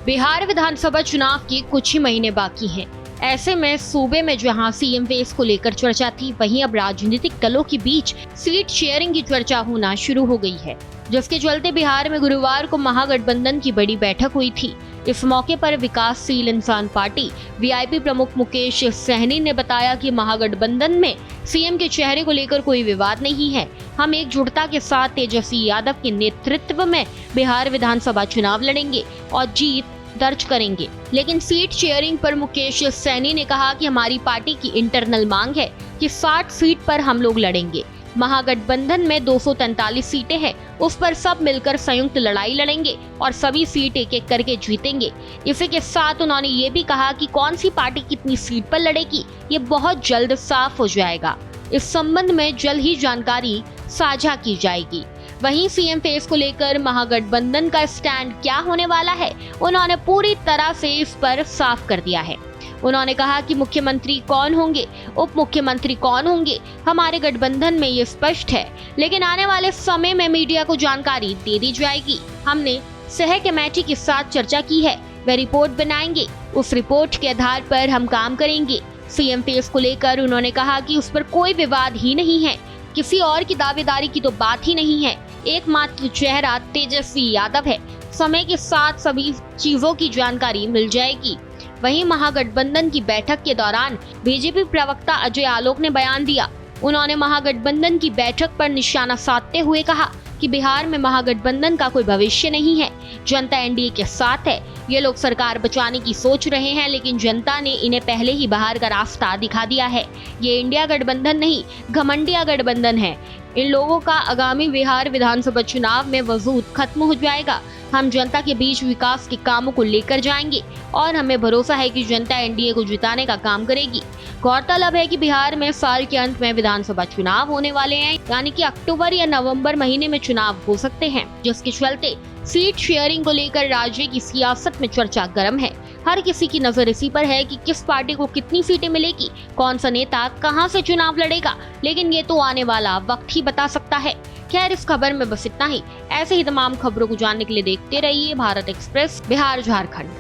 बिहार विधानसभा चुनाव के कुछ ही महीने बाकी हैं। ऐसे में सूबे में जहां सीएम रेस को लेकर चर्चा थी, वहीं अब राजनीतिक दलों के बीच सीट शेयरिंग की चर्चा होना शुरू हो गई है, जिसके चलते बिहार में गुरुवार को महागठबंधन की बड़ी बैठक हुई थी। इस मौके पर विकासशील इंसान पार्टी वीआईपी प्रमुख मुकेश सहनी ने बताया कि महागठबंधन में सीएम के चेहरे को लेकर कोई विवाद नहीं है। हम एकजुटता के साथ तेजस्वी यादव के नेतृत्व में बिहार विधानसभा चुनाव लड़ेंगे और जीत दर्ज करेंगे। लेकिन सीट शेयरिंग पर मुकेश सहनी ने कहा कि हमारी पार्टी की इंटरनल मांग है कि 60 सीट पर हम लोग लड़ेंगे। महागठबंधन में 243 सीटें हैं, उस पर सब मिलकर संयुक्त लड़ाई लड़ेंगे और सभी सीट एक एक करके जीतेंगे। इसी के साथ उन्होंने ये भी कहा कि कौन सी पार्टी कितनी सीट पर लड़ेगी, ये बहुत जल्द साफ हो जाएगा। इस संबंध में जल्द ही जानकारी साझा की जाएगी। वहीं सीएम फेस को लेकर महागठबंधन का स्टैंड क्या होने वाला है, उन्होंने पूरी तरह से इस पर साफ कर दिया है। उन्होंने कहा कि मुख्यमंत्री कौन होंगे, उप मुख्यमंत्री कौन होंगे, हमारे गठबंधन में ये स्पष्ट है, लेकिन आने वाले समय में मीडिया को जानकारी दे दी जाएगी। हमने सह कमेटी के साथ चर्चा की है, वे रिपोर्ट बनाएंगे, उस रिपोर्ट के आधार पर हम काम करेंगे। सीएम फेस को लेकर उन्होंने कहा कि उस पर कोई विवाद ही नहीं है, किसी और की दावेदारी की तो बात ही नहीं है। एकमात्र चेहरा तेजस्वी यादव है। समय के साथ सभी चीजों की जानकारी मिल जाएगी। वहीं महागठबंधन की बैठक के दौरान बीजेपी प्रवक्ता अजय आलोक ने बयान दिया। उन्होंने महागठबंधन की बैठक पर निशाना साधते हुए कहा कि बिहार में महागठबंधन का कोई भविष्य नहीं है। जनता एनडीए के साथ है। ये लोग सरकार बचाने की सोच रहे हैं, लेकिन जनता ने इन्हें पहले ही बाहर का रास्ता दिखा दिया है। ये इंडिया गठबंधन नहीं, घमंडिया गठबंधन है। इन लोगों का आगामी बिहार विधानसभा चुनाव में वजूद खत्म हो जाएगा। हम जनता के बीच विकास के कामों को लेकर जाएंगे और हमें भरोसा है कि जनता एनडीए को जिताने का काम करेगी। गौरतलब है कि बिहार में साल के अंत में विधानसभा चुनाव होने वाले हैं, यानी कि अक्टूबर या नवंबर महीने में चुनाव हो सकते हैं, जिसके चलते सीट शेयरिंग को लेकर राज्य की सियासत में चर्चा गर्म है। हर किसी की नजर इसी पर है कि किस पार्टी को कितनी सीटें मिलेगी, कौन सा नेता कहां से चुनाव लड़ेगा, लेकिन ये तो आने वाला वक्त ही बता सकता है। खैर, इस खबर में बस इतना ही। ऐसे ही तमाम खबरों को जानने के लिए देखते रहिए भारत एक्सप्रेस बिहार झारखंड।